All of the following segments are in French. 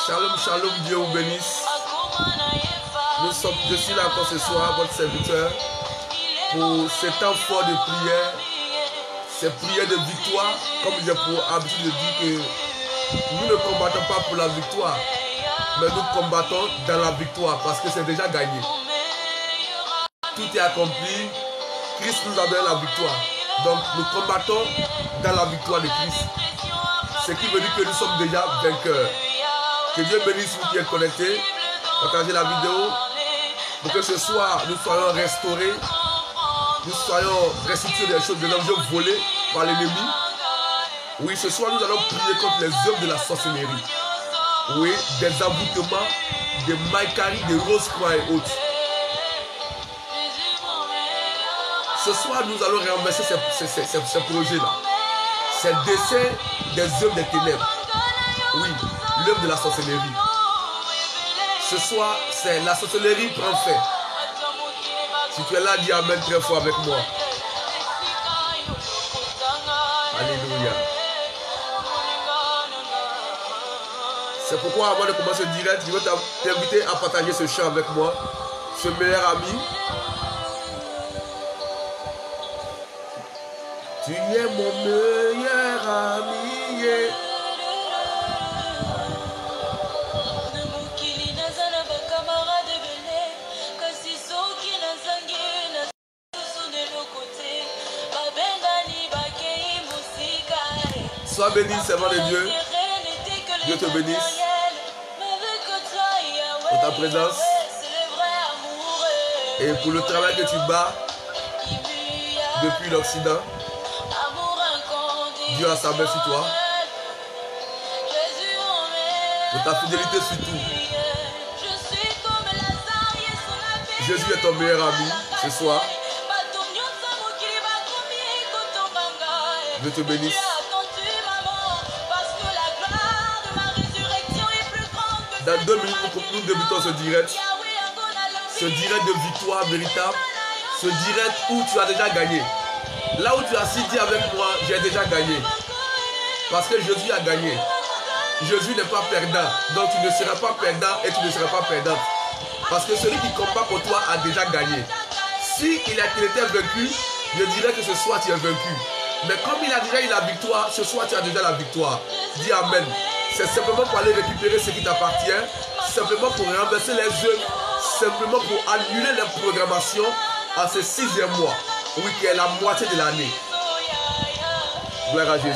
Shalom, shalom, Dieu vous bénisse. Je suis là encore ce soir, votre serviteur, pour ces temps forts de prière, ces prières de victoire, comme j'ai pour habitude de dire que nous ne combattons pas pour la victoire, mais nous combattons dans la victoire parce que c'est déjà gagné. Tout est accompli, Christ nous a donné la victoire. Donc nous combattons dans la victoire de Christ. Ce qui veut dire que nous sommes déjà vainqueurs. Que Dieu bénisse vous qui êtes connectés. Partagez la vidéo pour que ce soir nous soyons restaurés, nous soyons restitués des choses, des objets volés par l'ennemi. Oui, ce soir nous allons prier contre les œuvres de la sorcellerie. Oui, des aboutements, des maïkaris, des rose-croix et autres. Ce soir nous allons renverser ces projets-là. Ces dessins des œuvres des ténèbres. Oui, l'œuvre de la sorcellerie. Ce soir, c'est la sorcellerie prend fait. Si tu es là, dis Amen très fort avec moi. Alléluia. C'est pourquoi avant de commencer le direct, je veux t'inviter à partager ce chant avec moi. Ce meilleur ami. Tu es mon meilleur ami. Yeah. Sois béni, servant de Dieu. Dieu te bénisse pour ta présence et pour le travail que tu bats depuis l'Occident. Dieu a sa main sur toi. Pour ta fidélité surtout. Jésus est ton meilleur ami ce soir. Dieu te bénisse. Dans 2 minutes, nous débutons ce direct. Ce direct de victoire véritable. Ce direct où tu as déjà gagné. Là où tu as si dit avec moi, j'ai déjà gagné. Parce que Jésus a gagné. Jésus n'est pas perdant. Donc tu ne seras pas perdant et tu ne seras pas perdante. Parce que celui qui combat pour toi a déjà gagné. Si il était vaincu, je dirais que ce soir tu es vaincu. Mais comme il a déjà eu la victoire, ce soir tu as déjà la victoire. Dis Amen. C'est simplement pour aller récupérer ce qui t'appartient, simplement pour renverser les œuvres, simplement pour annuler les programmations en ce 6e mois, oui, qui est la moitié de l'année. Gloire à Jésus.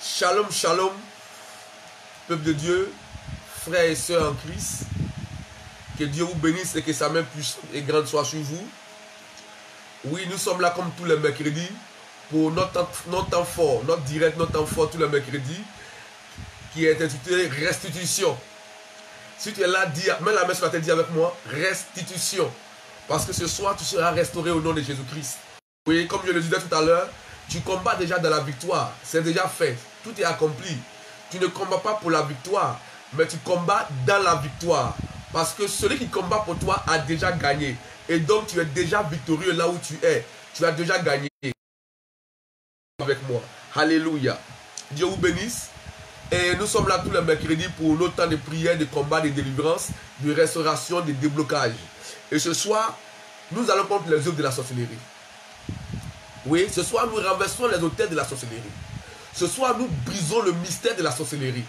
Shalom, shalom, peuple de Dieu, frères et sœurs en Christ, que Dieu vous bénisse et que sa main puissante et grande soit sur vous. Oui, nous sommes là comme tous les mercredis pour notre temps fort, notre direct, notre temps fort tous les mercredis, qui est intitulé Restitution. Si tu es là, mets la main sur la tête, dis avec moi, Restitution. Parce que ce soir, tu seras restauré au nom de Jésus-Christ. Oui, comme je le disais tout à l'heure, tu combats déjà dans la victoire, c'est déjà fait. Tout est accompli. Tu ne combats pas pour la victoire, mais tu combats dans la victoire. Parce que celui qui combat pour toi a déjà gagné. Et donc tu es déjà victorieux là où tu es. Tu as déjà gagné. Avec moi. Alléluia. Dieu vous bénisse. Et nous sommes là tous les mercredis pour nos temps de prière, de combat, de délivrance, de restauration, de déblocage. Et ce soir, nous allons contre les œuvres de la sorcellerie. Oui, ce soir, nous renversons les autels de la sorcellerie. Ce soir, nous brisons le mystère de la sorcellerie.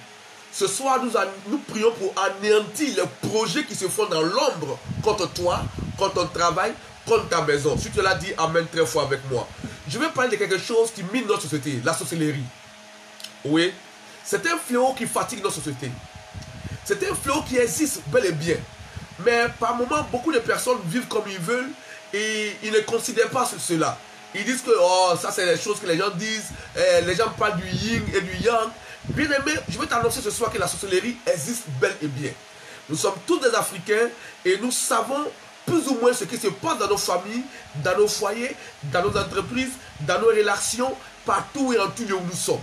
Ce soir, nous prions pour anéantir les projets qui se font dans l'ombre contre toi, contre ton travail, contre ta maison. Si tu l'as dit, amen très fort avec moi. Je vais parler de quelque chose qui mine notre société, la sorcellerie. Oui, c'est un fléau qui fatigue notre société. C'est un fléau qui existe bel et bien. Mais par moments, beaucoup de personnes vivent comme ils veulent et ils ne considèrent pas cela. Ils disent que oh, ça c'est les choses que les gens disent. Les gens parlent du yin et du yang. Bien aimé, je vais t'annoncer ce soir que la sorcellerie existe bel et bien. Nous sommes tous des Africains et nous savons plus ou moins ce qui se passe dans nos familles, dans nos foyers, dans nos entreprises, dans nos relations, partout et en tout lieu où nous sommes.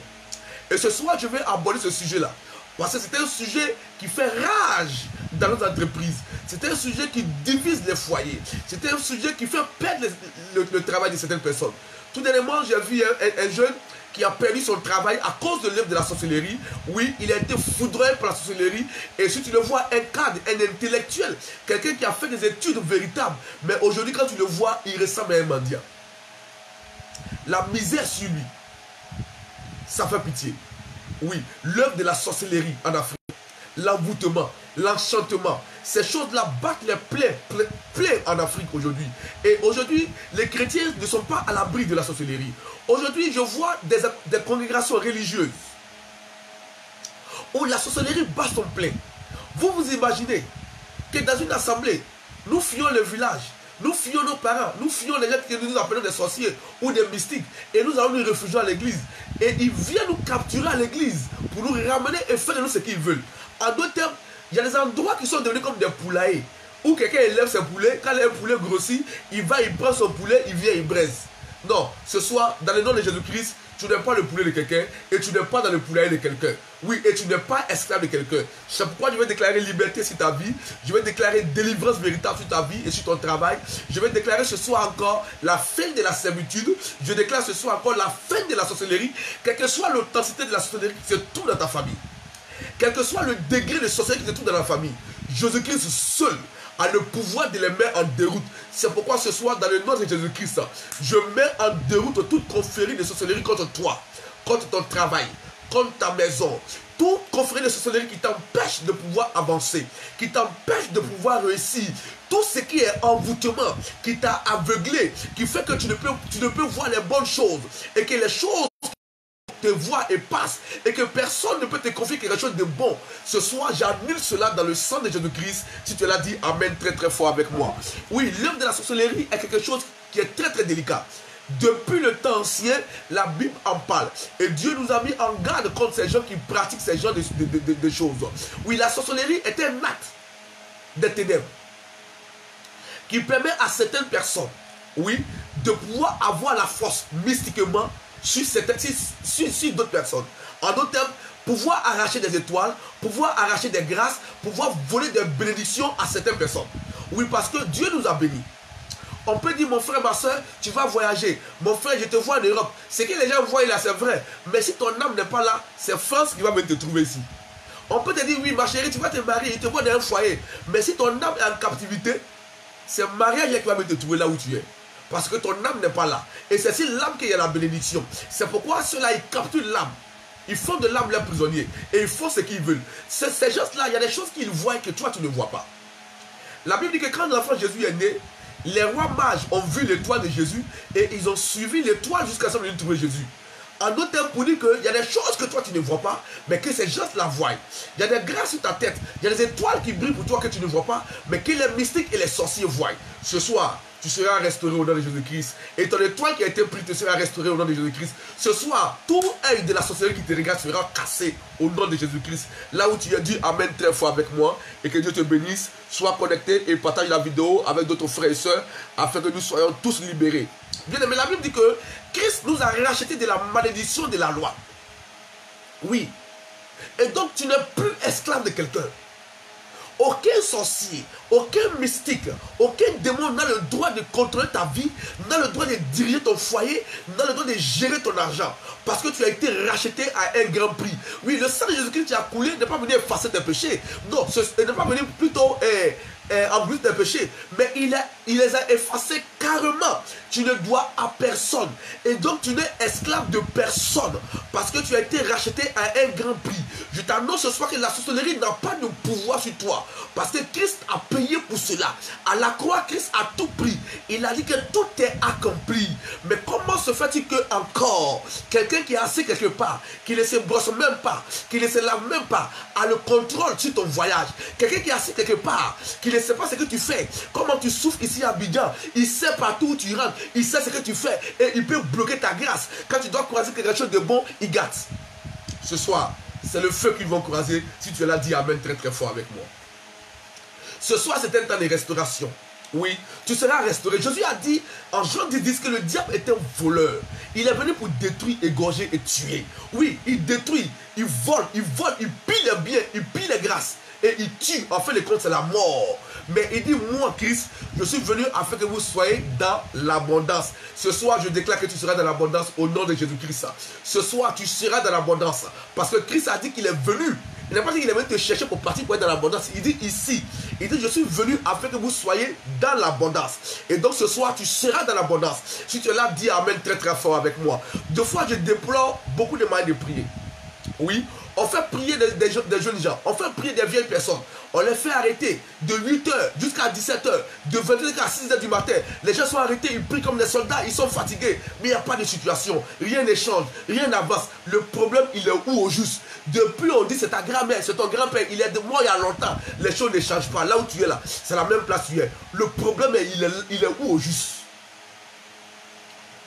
Et ce soir, je vais aborder ce sujet-là. Parce que c'est un sujet qui fait rage dans nos entreprises. C'est un sujet qui divise les foyers. C'est un sujet qui fait perdre le travail de certaines personnes. Tout dernièrement, j'ai vu un jeune qui a perdu son travail à cause de l'œuvre de la sorcellerie. Oui, il a été foudroyé par la sorcellerie. Et si tu le vois, un cadre, un intellectuel, quelqu'un qui a fait des études véritables. Mais aujourd'hui, quand tu le vois, il ressemble à un mendiant. La misère sur lui, ça fait pitié. Oui, l'œuvre de la sorcellerie en Afrique, l'envoûtement, l'enchantement, ces choses-là battent les plaies en Afrique aujourd'hui. Et aujourd'hui, les chrétiens ne sont pas à l'abri de la sorcellerie. Aujourd'hui, je vois des congrégations religieuses où la sorcellerie bat son plein. Vous vous imaginez que dans une assemblée, nous fuyons le village, nous fuyons nos parents, nous fuyons les gens que nous appelons des sorciers ou des mystiques et nous allons nous réfugier à l'église. Et ils viennent nous capturer à l'église pour nous ramener et faire de nous ce qu'ils veulent. En d'autres termes, il y a des endroits qui sont devenus comme des poulaillers où quelqu'un élève ses poulets, quand un poulet grossit, il va, il prend son poulet, il vient, il braise. Non, ce soir, dans le nom de Jésus-Christ, tu n'es pas le poulet de quelqu'un et tu n'es pas dans le poulailler de quelqu'un. Oui, et tu n'es pas esclave de quelqu'un. C'est pourquoi je vais déclarer liberté sur ta vie. Je vais déclarer délivrance véritable sur ta vie et sur ton travail. Je vais déclarer ce soir encore la fin de la servitude. Je déclare ce soir encore la fin de la sorcellerie. Quelle que soit l'intensité de la sorcellerie qui se trouve dans ta famille. Quel que soit le degré de sorcellerie qui se trouve dans la famille. Jésus-Christ seul a le pouvoir de les mettre en déroute. C'est pourquoi ce soir, dans le nom de Jésus-Christ, je mets en déroute toute confrérie de sorcellerie contre toi, contre ton travail, contre ta maison. Toute confrérie de sorcellerie qui t'empêche de pouvoir avancer, qui t'empêche de pouvoir réussir. Tout ce qui est envoûtement, qui t'a aveuglé, qui fait que tu ne peux voir les bonnes choses et que les choses te voient et passent et que personne ne peut te confier quelque chose de bon. Ce soir, j'annule cela dans le sang de Jésus-Christ. Si tu l'as dit, amen très très fort avec moi. Oui, l'œuvre de la sorcellerie est quelque chose qui est très très délicat. Depuis le temps ancien, la Bible en parle. Et Dieu nous a mis en garde contre ces gens qui pratiquent ces genres de choses. Oui, la sorcellerie est un acte des ténèbres qui permet à certaines personnes, oui, de pouvoir avoir la force mystiquement sur d'autres personnes. En d'autres termes, pouvoir arracher des étoiles, pouvoir arracher des grâces, pouvoir voler des bénédictions à certaines personnes. Oui, parce que Dieu nous a bénis. On peut dire, mon frère, ma soeur, tu vas voyager. Mon frère, je te vois en Europe. Ce que les gens voient là, c'est vrai. Mais si ton âme n'est pas là, c'est France qui va venir te trouver ici. On peut te dire, oui, ma chérie, tu vas te marier, il te voit dans un foyer. Mais si ton âme est en captivité, c'est mariage qui va venir te trouver là où tu es. Parce que ton âme n'est pas là. Et c'est sur l'âme qu'il y a la bénédiction. C'est pourquoi ceux-là, ils capturent l'âme. Ils font de l'âme leurs prisonniers. Et ils font ce qu'ils veulent. Ces gens-là, il y a des choses qu'ils voient et que toi, tu ne vois pas. La Bible dit que quand l'enfant Jésus est né, les rois mages ont vu l'étoile de Jésus et ils ont suivi l'étoile jusqu'à ce qu'ils trouver Jésus. En d'autres termes, pour dire qu'il y a des choses que toi tu ne vois pas, mais que ces gens la voient. Il y a des grâces sur ta tête, il y a des étoiles qui brillent pour toi que tu ne vois pas, mais que les mystiques et les sorciers voient. Ce soir, tu seras restauré au nom de Jésus-Christ. Et ton étoile qui a été prise te sera restaurée au nom de Jésus-Christ. Ce soir, tout œil de la sorcellerie qui te regarde sera cassé au nom de Jésus-Christ. Là où tu as dit amen très fort avec moi. Et que Dieu te bénisse. Sois connecté et partage la vidéo avec d'autres frères et sœurs afin que nous soyons tous libérés. Bien aimé, la Bible dit que Christ nous a rachetés de la malédiction de la loi. Oui. Et donc tu n'es plus esclave de quelqu'un. Aucun sorcier, aucun mystique, aucun démon n'a le droit de contrôler ta vie, n'a le droit de diriger ton foyer, n'a le droit de gérer ton argent. Parce que tu as été racheté à un grand prix. Oui, le sang de Jésus-Christ qui a coulé n'est pas venu effacer tes péchés. Non, ce n'est pas venu plutôt en plus des péchés, mais il les a effacés carrément. Tu ne dois à personne. Et donc tu n'es esclave de personne parce que tu as été racheté à un grand prix. Je t'annonce ce soir que la sorcellerie n'a pas de pouvoir sur toi parce que Christ a payé pour cela. À la croix, Christ a tout pris. Il a dit que tout est accompli. Mais comment se fait-il que encore quelqu'un qui est assis quelque part, qui ne se brosse même pas, qui ne se lave même pas, a le contrôle sur ton voyage? Quelqu'un qui est assis quelque part, qui ne sait pas ce que tu fais, comment tu souffres ici à Abidjan, il sait partout où tu rentres, il sait ce que tu fais et il peut bloquer ta grâce. Quand tu dois croiser quelque chose de bon, il gâte. Ce soir, c'est le feu qu'ils vont croiser. Si tu es là, dis amen très très fort avec moi. Ce soir, c'est un temps de restauration. Oui, tu seras restauré. Jésus a dit en Jean 10 que le diable est un voleur. Il est venu pour détruire, égorger et tuer. Oui, il détruit, il vole, il pille les biens, il pille les grâces. Et il tue. En fait, le compte, c'est la mort. Mais il dit, moi, Christ, je suis venu afin que vous soyez dans l'abondance. Ce soir, je déclare que tu seras dans l'abondance au nom de Jésus-Christ. Ce soir, tu seras dans l'abondance. Parce que Christ a dit qu'il est venu. Il n'a pas dit qu'il est venu te chercher pour partir pour être dans l'abondance. Il dit ici. Il dit, je suis venu afin que vous soyez dans l'abondance. Et donc, ce soir, tu seras dans l'abondance. Si tu es là, dis amen très très fort avec moi. Deux fois, je déplore beaucoup de manières de prier. Oui. On fait prier des jeunes gens, on fait prier des vieilles personnes, on les fait arrêter de 8h jusqu'à 17h, de 22h à 6h du matin. Les gens sont arrêtés, ils prient comme des soldats, ils sont fatigués, mais il n'y a pas de situation, rien n'échange, rien n'avance. Le problème, il est où au juste? Depuis, on dit c'est ta grand-mère, c'est ton grand-père, il est de mort il y a longtemps. Les choses ne changent pas, là où tu es là, c'est la même place où tu es. Le problème, il est où au juste?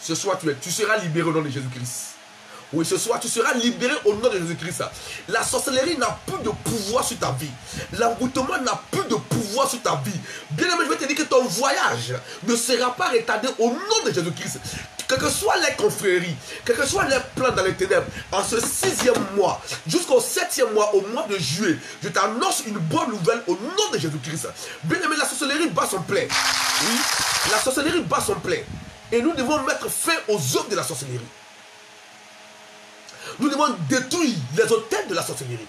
Ce soir, tu seras libéré au nom de Jésus-Christ. Oui, ce soir, tu seras libéré au nom de Jésus-Christ. La sorcellerie n'a plus de pouvoir sur ta vie. L'engoutement n'a plus de pouvoir sur ta vie. Bien aimé, je vais te dire que ton voyage ne sera pas retardé au nom de Jésus-Christ. Quelles que soient les confréries, quels que soient les plans dans les ténèbres, en ce 6e mois, jusqu'au 7e mois, au mois de juillet, je t'annonce une bonne nouvelle au nom de Jésus-Christ. Bien aimé, la sorcellerie bat son plein. Oui, la sorcellerie bat son plein. Et nous devons mettre fin aux œuvres de la sorcellerie. Nous devons détruire les hôtels de la sorcellerie.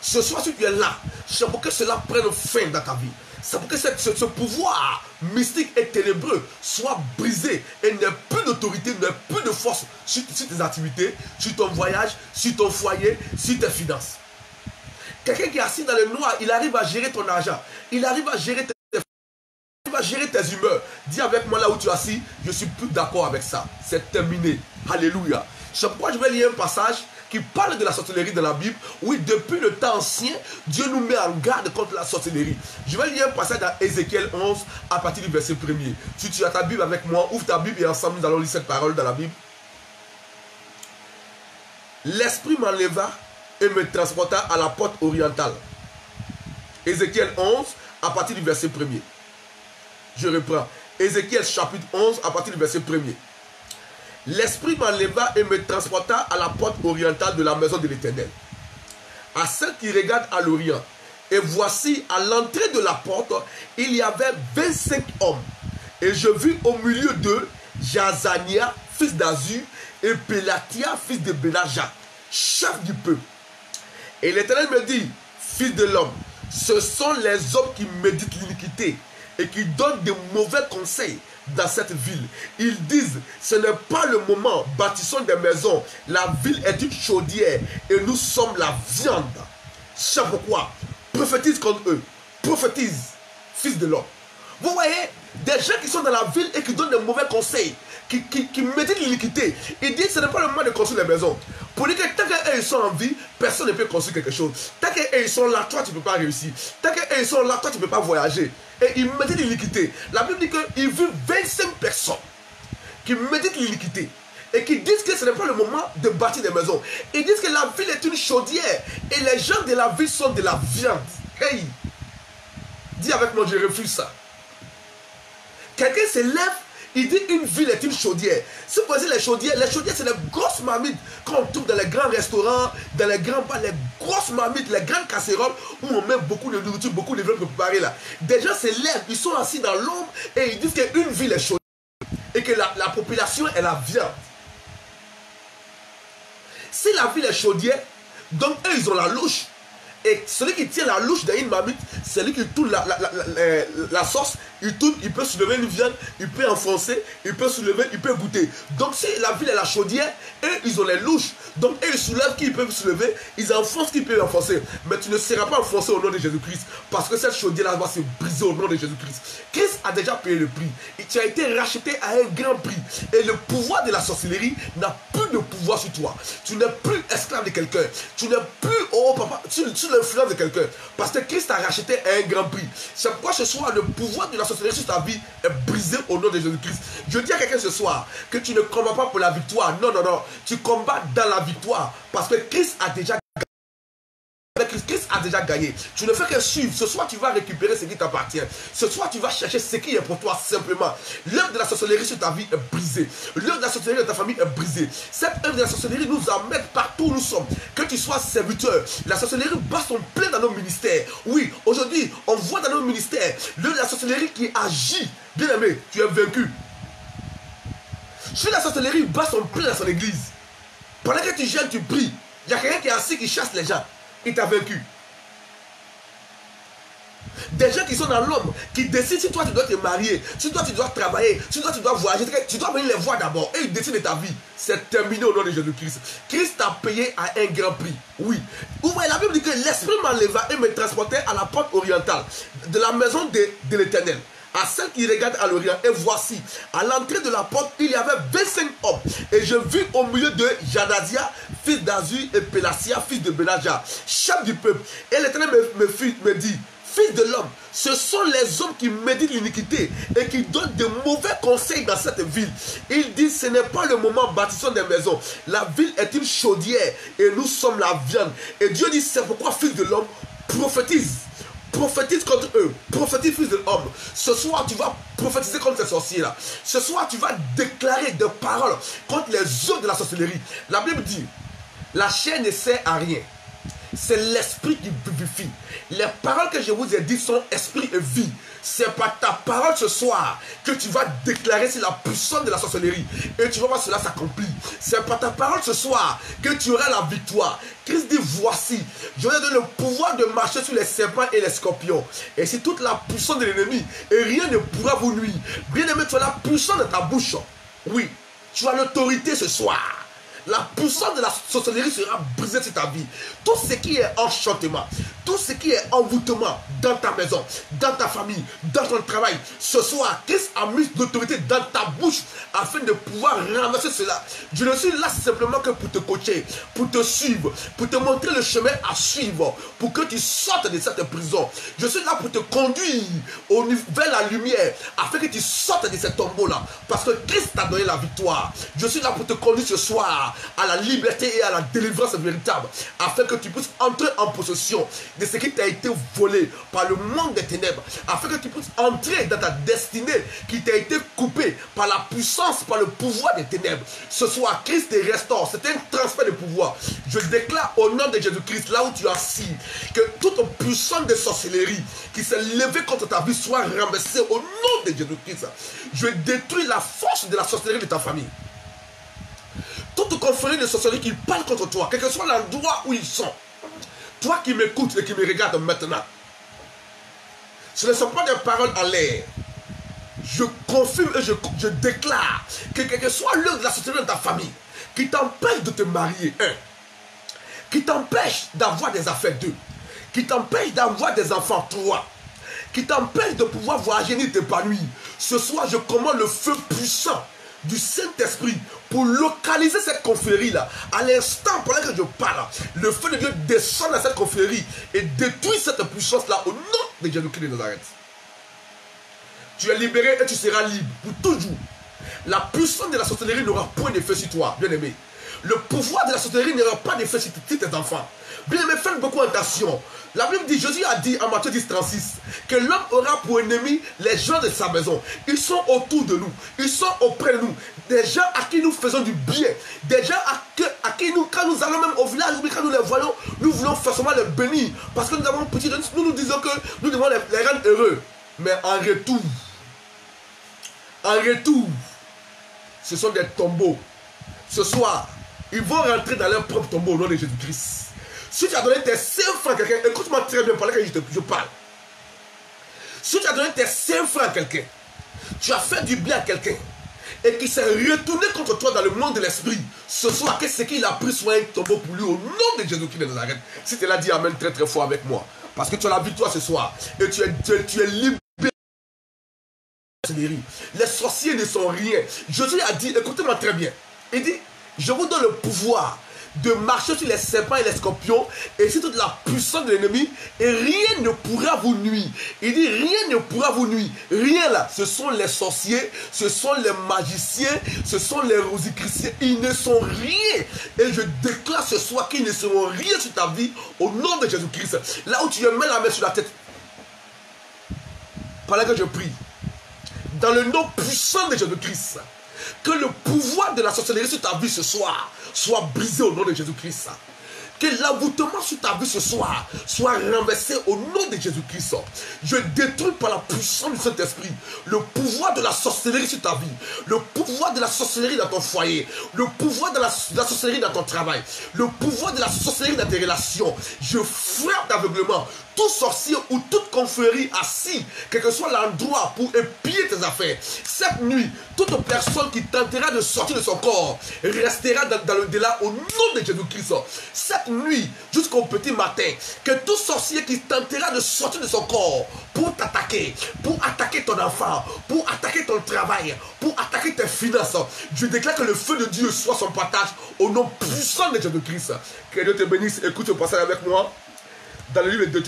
Ce soir, si tu es là, c'est pour que cela prenne fin dans ta vie. C'est pour que ce pouvoir mystique et ténébreux soit brisé et n'ait plus d'autorité, n'ait plus de force sur tes activités, sur ton voyage, sur ton foyer, sur tes finances. Quelqu'un qui est assis dans le noir, il arrive à gérer ton argent. Il arrive à gérer tes humeurs. Dis avec moi là où tu es assis, je ne suis plus d'accord avec ça. C'est terminé. Alléluia. C'est pourquoi je vais lire un passage qui parle de la sorcellerie dans la Bible. Oui, depuis le temps ancien, Dieu nous met en garde contre la sorcellerie. Je vais lire un passage dans Ézéchiel 11 à partir du verset 1er. Si tu as ta Bible avec moi, ouvre ta Bible et ensemble nous allons lire cette parole dans la Bible. L'Esprit m'enleva et me transporta à la porte orientale. Ézéchiel 11 à partir du verset 1er. Je reprends. Ézéchiel chapitre 11 à partir du verset 1er. L'Esprit m'enleva et me transporta à la porte orientale de la maison de l'Éternel, à celle qui regarde à l'Orient. Et voici, à l'entrée de la porte, il y avait 25 hommes. Et je vis au milieu d'eux Jazania, fils d'Azur, et Pélatia, fils de Benaja, chef du peuple. Et l'Éternel me dit, fils de l'homme, ce sont les hommes qui méditent l'iniquité et qui donnent de mauvais conseils dans cette ville. Ils disent, ce n'est pas le moment, bâtissons des maisons, la ville est une chaudière et nous sommes la viande. C'est pourquoi, prophétise contre eux, prophétise, fils de l'homme. Vous voyez, des gens qui sont dans la ville et qui donnent de mauvais conseils, qui méditent l'iniquité, ils disent, ce n'est pas le moment de construire des maisons. Pour dire que tant qu'eux ils sont en vie, personne ne peut construire quelque chose. Tant qu'eux ils sont là, toi tu ne peux pas réussir. Tant qu'eux ils sont là, toi tu ne peux pas voyager. Et ils méditent l'iniquité. La Bible dit qu'ils vivent 25 personnes qui méditent l'iniquité et qui disent que ce n'est pas le moment de bâtir des maisons. Ils disent que la ville est une chaudière et les gens de la ville sont de la viande. Hey! Dis avec moi, je refuse ça. Quelqu'un se lève, il dit une ville est une chaudière. Si vous voyez les chaudières c'est les grosses marmites qu'on trouve dans les grands restaurants, dans les grands bars, les grosses marmites, les grandes casseroles où on met beaucoup de nourriture, beaucoup de viande pour préparer là. Des gens se lèvent, ils sont assis dans l'ombre et ils disent qu'une ville est chaudière et que la population est la viande. Si la ville est chaudière, donc eux ils ont la louche. Et celui qui tient la louche dans une marmite, C'est lui qui tourne la sauce, il tourne, il peut soulever une viande, il peut enfoncer, il peut soulever, il peut goûter. Donc si la ville est la chaudière, et ils ont les louches. Donc ils soulèvent qui ils peuvent soulever, ils enfoncent qui ils peuvent enfoncer. Mais tu ne seras pas enfoncé au nom de Jésus-Christ, parce que cette chaudière-là va se briser au nom de Jésus-Christ. Christ a déjà payé le prix. Et tu as été racheté à un grand prix. Et le pouvoir de la sorcellerie n'a plus de pouvoir sur toi. Tu n'es plus esclave de quelqu'un. Tu n'es plus sous l'influence de quelqu'un. Parce que Christ t'a racheté à un grand prix. C'est pourquoi ce soir, le pouvoir de la sorcellerie sur ta vie est brisé au nom de Jésus-Christ. Je dis à quelqu'un ce soir que tu ne combats pas pour la victoire. Non, non, non. Tu combats dans la victoire. Parce que Christ a déjà Christ a déjà gagné. Tu ne fais que suivre. Ce soir, tu vas récupérer ce qui t'appartient. Ce soir, tu vas chercher ce qui est pour toi simplement. L'œuvre de la sorcellerie sur ta vie est brisée. L'œuvre de la sorcellerie de ta famille est brisée. Cette œuvre de la sorcellerie nous emmène partout où nous sommes. Que tu sois serviteur. La sorcellerie bat son plein dans nos ministères. Oui, aujourd'hui, on voit dans nos ministères l'œuvre de la sorcellerie qui agit. Bien aimé, tu es vaincu. Si la sorcellerie bat son plein dans son église, pendant que tu gênes, tu pries, il y a quelqu'un qui est assis qui chasse les gens. Il t'a vaincu. Des gens qui sont dans l'homme, qui décident si toi tu dois te marier, si toi tu dois travailler, si toi tu dois voyager, tu dois venir les voir d'abord et ils décident de ta vie. C'est terminé au nom de Jésus-Christ. Christ t'a payé à un grand prix. Oui. Ouvrez, la Bible dit que l'Esprit m'enleva et me transportait à la porte orientale de la maison de l'Éternel, à celle qui regarde à l'Orient. Et voici, à l'entrée de la porte, il y avait 25 hommes. Et je vis au milieu de Jadadia, fils d'Azur, et Pélasia, fils de Benaja, chef du peuple. Et l'Éternel me dit, fils de l'homme, ce sont les hommes qui méditent l'iniquité et qui donnent de mauvais conseils dans cette ville. Il dit, ce n'est pas le moment, bâtissons des maisons. La ville est une chaudière et nous sommes la viande. Et Dieu dit, c'est pourquoi, fils de l'homme, prophétise. Prophétise contre eux. Prophétise, fils de l'homme. Ce soir, tu vas prophétiser contre ces sorciers-là. Ce soir, tu vas déclarer des paroles contre les œuvres de la sorcellerie. La Bible dit, la chair ne sert à rien. C'est l'esprit qui vivifie. Les paroles que je vous ai dites sont esprit et vie. C'est par ta parole ce soir que tu vas déclarer sur la puissance de la sorcellerie. Et tu vas voir cela s'accomplir. C'est par ta parole ce soir que tu auras la victoire. Christ dit, voici, je vais donner le pouvoir de marcher sur les serpents et les scorpions. Et c'est toute la puissance de l'ennemi. Et rien ne pourra vous nuire. Bien aimé, tu as la puissance de ta bouche. Oui, tu as l'autorité ce soir. La puissance de la sorcellerie sera brisée sur ta vie. Tout ce qui est enchantement, tout ce qui est envoûtement dans ta maison, dans ta famille, dans ton travail, ce soir, Christ a mis l'autorité dans ta bouche afin de pouvoir ramasser cela. Je ne suis là simplement que pour te coacher, pour te suivre, pour te montrer le chemin à suivre, pour que tu sortes de cette prison. Je suis là pour te conduire vers la lumière, afin que tu sortes de ce tombeau-là, parce que Christ t'a donné la victoire. Je suis là pour te conduire ce soir à la liberté et à la délivrance véritable, afin que tu puisses entrer en possession de ce qui t'a été volé par le monde des ténèbres, afin que tu puisses entrer dans ta destinée qui t'a été coupée par la puissance, par le pouvoir des ténèbres. Ce soir, Christ te restaure. C'est un transfert de pouvoir. Je déclare au nom de Jésus-Christ, là où tu es assis, que toute puissance de sorcellerie qui s'est levée contre ta vie soit renversée au nom de Jésus-Christ. Je détruis la force de la sorcellerie de ta famille. Toute confrérie de sorcellerie qui parle contre toi, quel que soit l'endroit où ils sont, toi qui m'écoutes et qui me regardes maintenant, ce ne sont pas des paroles en l'air. Je confirme et je déclare que quel que soit l'œuvre de la sorcellerie de ta famille, qui t'empêche de te marier, qui t'empêche d'avoir des affaires, qui t'empêche d'avoir des enfants, qui t'empêche de pouvoir voyager ni t'épanouir, ce soir je commande le feu puissant du Saint-Esprit pour localiser cette confrérie-là. À l'instant pendant que je parle, le feu de Dieu descend dans cette confrérie et détruit cette puissance-là au nom de Jésus-Christ de Nazareth. Tu es libéré et tu seras libre pour toujours. La puissance de la sorcellerie n'aura point d'effet sur toi, bien-aimé. Le pouvoir de la sorcellerie n'aura pas d'effet sur tes enfants. Bien-aimé, faites beaucoup attention. La Bible dit, Jésus a dit en Matthieu 10, 36, que l'homme aura pour ennemi les gens de sa maison. Ils sont autour de nous, ils sont auprès de nous. Des gens à qui nous faisons du bien. Des gens à qui nous, quand nous allons même au village, quand nous les voyons, nous voulons forcément les bénir. Parce que nous avons petit, nous disons que nous devons les rendre heureux. Mais en retour, ce sont des tombeaux. Ce soir, ils vont rentrer dans leur propre tombeau au nom de Jésus-Christ. Si tu as donné tes 5 francs à quelqu'un, écoute-moi très bien pendant que je parle. Si tu as donné tes 5 francs à quelqu'un, tu as fait du bien à quelqu'un, et qui s'est retourné contre toi dans le monde de l'esprit, ce soir, qu'est-ce qu'il a pris soin tombeau pour lui au nom de Jésus-Christ de Nazareth. Si tu l'as dit amen très très fort avec moi, parce que tu as la victoire ce soir, et tu es libre. Les sorciers ne sont rien. Jésus a dit, écoutez-moi très bien, il dit, je vous donne le pouvoir de marcher sur les serpents et les scorpions et sur toute la puissance de l'ennemi, et rien ne pourra vous nuire. Il dit rien ne pourra vous nuire. Rien là, ce sont les sorciers, ce sont les magiciens, ce sont les rosicruciens. Ils ne sont rien. Et je déclare ce soir qu'ils ne seront rien sur ta vie au nom de Jésus-Christ. Là où tu mets la main sur la tête, pendant que je prie, dans le nom puissant de Jésus-Christ, que le pouvoir de la sorcellerie sur ta vie ce soir soit brisé au nom de Jésus-Christ. Que l'envoûtement sur ta vie ce soir soit renversé au nom de Jésus-Christ. Je détruis par la puissance du Saint-Esprit le pouvoir de la sorcellerie sur ta vie, le pouvoir de la sorcellerie dans ton foyer, le pouvoir de la sorcellerie dans ton travail, le pouvoir de la sorcellerie dans tes relations. Je frappe d'aveuglement tout sorcier ou toute confrérie assis, quel que soit l'endroit pour épier tes affaires. Cette nuit, toute personne qui tentera de sortir de son corps restera dans le delà au nom de Jésus-Christ. Cette nuit, jusqu'au petit matin, que tout sorcier qui tentera de sortir de son corps pour t'attaquer, pour attaquer ton enfant, pour attaquer ton travail, pour attaquer tes finances, je déclare que le feu de Dieu soit son partage au nom puissant de Jésus-Christ. Que Dieu te bénisse. Écoute ce passage avec moi. Dans le livre de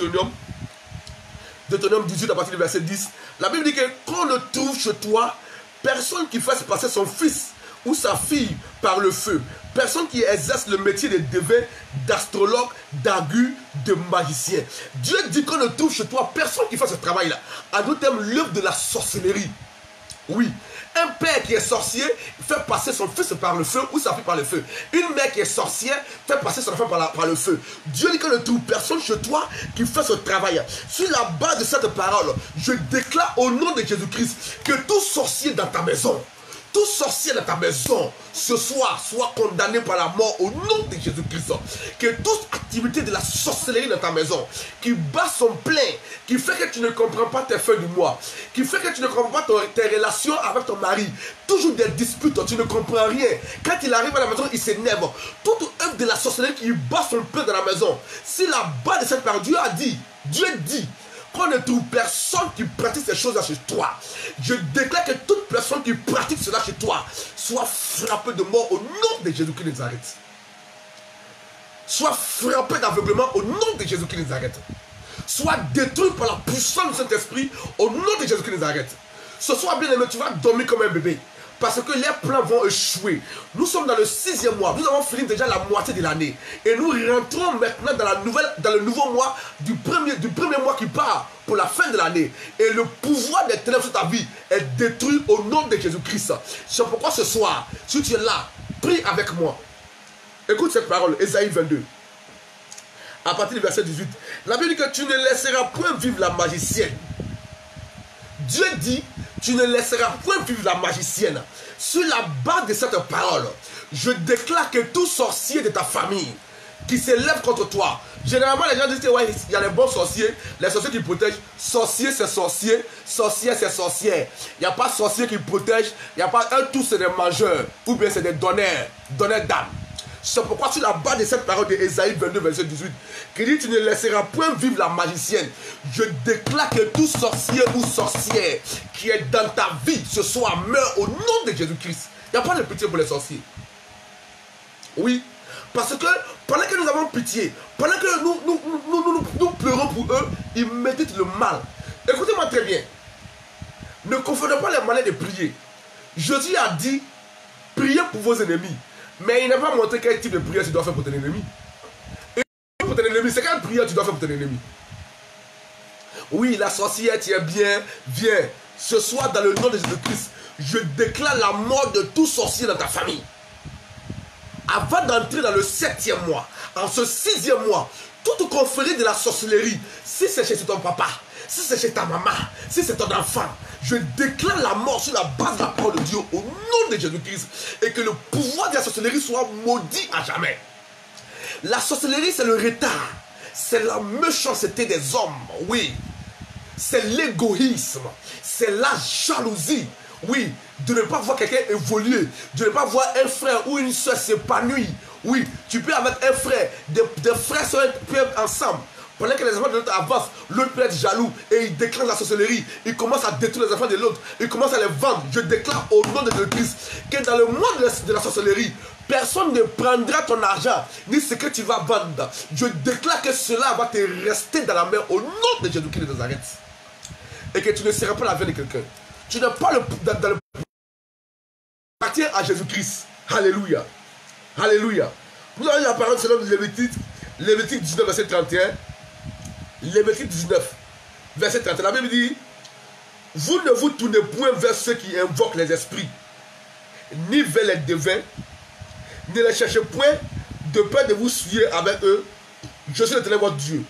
Deutéronome 18 à partir du verset 10, la Bible dit que quand on le trouve chez toi, personne qui fasse passer son fils ou sa fille par le feu, personne qui exerce le métier de devin, d'astrologue, d'agu, de magicien. Dieu dit qu'on ne trouve chez toi personne qui fasse ce travail-là. En d'autres termes, l'œuvre de la sorcellerie. Oui. Un père qui est sorcier fait passer son fils par le feu ou sa fille par le feu. Une mère qui est sorcière fait passer son enfant par le feu. Dieu dit qu'on ne trouve personne chez toi qui fait ce travail. Sur la base de cette parole, je déclare au nom de Jésus-Christ que tout sorcier dans ta maison, tout sorcier dans ta maison, ce soir, soit condamné par la mort au nom de Jésus-Christ. Que toute activité de la sorcellerie dans ta maison, qui bat son plein, qui fait que tu ne comprends pas tes fins du mois, qui fait que tu ne comprends pas tes relations avec ton mari, toujours des disputes, tu ne comprends rien. Quand il arrive à la maison, il s'énerve. Toute œuvre de la sorcellerie qui bat son plein dans la maison, si la base de cette parole, Dieu dit, qu'on ne trouve personne qui pratique ces choses-là chez toi. Je déclare que toute personne qui pratique cela chez toi soit frappée de mort au nom de Jésus-Christ de Nazareth. Soit frappée d'aveuglement au nom de Jésus-Christ de Nazareth. Soit détruite par la puissance du Saint-Esprit au nom de Jésus-Christ de Nazareth. Ce soir, bien aimé, tu vas dormir comme un bébé. Parce que les plans vont échouer. Nous sommes dans le 6e mois. Nous avons fini déjà la moitié de l'année. Et nous rentrons maintenant dans le nouveau mois du premier mois qui part pour la fin de l'année. Et le pouvoir des ténèbres sur ta vie est détruit au nom de Jésus-Christ. C'est pourquoi ce soir, si tu es là, prie avec moi. Écoute cette parole, Ésaïe 22. À partir du verset 18. La Bible dit que tu ne laisseras point vivre la magicienne. Dieu dit, tu ne laisseras point vivre la magicienne. Sur la base de cette parole, je déclare que tout sorcier de ta famille qui s'élève contre toi, généralement les gens disent que ouais, il y a les bons sorciers, les sorciers qui protègent. Sorcier c'est sorcier, sorcière c'est sorcière. Il n'y a pas sorcier qui protège, il n'y a pas un tout c'est des mangeurs, ou bien c'est des donneurs d'âme. C'est pourquoi sur la base de cette parole de Ésaïe 22 verset 18, qui dit tu ne laisseras point vivre la magicienne, je déclare que tout sorcier ou sorcière qui est dans ta vie ce soir meurt au nom de Jésus-Christ. Il n'y a pas de pitié pour les sorciers. Oui, parce que pendant que nous avons pitié, pendant que nous pleurons pour eux, ils méditent le mal. Écoutez-moi très bien. Ne confondez pas les malins de prier. Jésus a dit, priez pour vos ennemis. Mais il n'a pas montré quel type de prière tu dois faire pour ton ennemi. Et pour ton ennemi, c'est quelle prière tu dois faire pour ton ennemi. Oui, la sorcière, tu es bien, viens. Ce soir, dans le nom de Jésus-Christ, je déclare la mort de tout sorcier dans ta famille. Avant d'entrer dans le 7e mois, en ce 6e mois, toute confrérie de la sorcellerie, si c'est chez ton papa, si c'est chez ta maman, si c'est ton enfant, je déclare la mort sur la base de la parole de Dieu au nom de Jésus-Christ et que le pouvoir de la sorcellerie soit maudit à jamais. La sorcellerie, c'est le retard, c'est la méchanceté des hommes, oui. c'est l'égoïsme, c'est la jalousie. Oui, de ne pas voir quelqu'un évoluer, de ne pas voir un frère ou une soeur s'épanouir. Oui, tu peux avec un frère, des frères peuvent être ensemble. Pendant que les enfants de l'autre avancent, l'autre peut être jaloux et il déclare la sorcellerie. Il commence à détruire les enfants de l'autre. Il commence à les vendre. Je déclare au nom de Jésus-Christ que dans le monde de la sorcellerie, personne ne prendra ton argent ni ce que tu vas vendre. Je déclare que cela va te rester dans la main au nom de Jésus-Christ de Nazareth. Et que tu ne seras pas la vie de quelqu'un. Tu n'as pas dans le appartient à Jésus-Christ. Alléluia. Alléluia. Vous avez la parole selon Lévitique 19, verset 31. Lévitique 19, verset 31. La Bible dit: vous ne vous tournez point vers ceux qui invoquent les esprits, ni vers les devins, ne les cherchez point de peur de vous souiller avec eux. Je suis l'Éternel votre Dieu.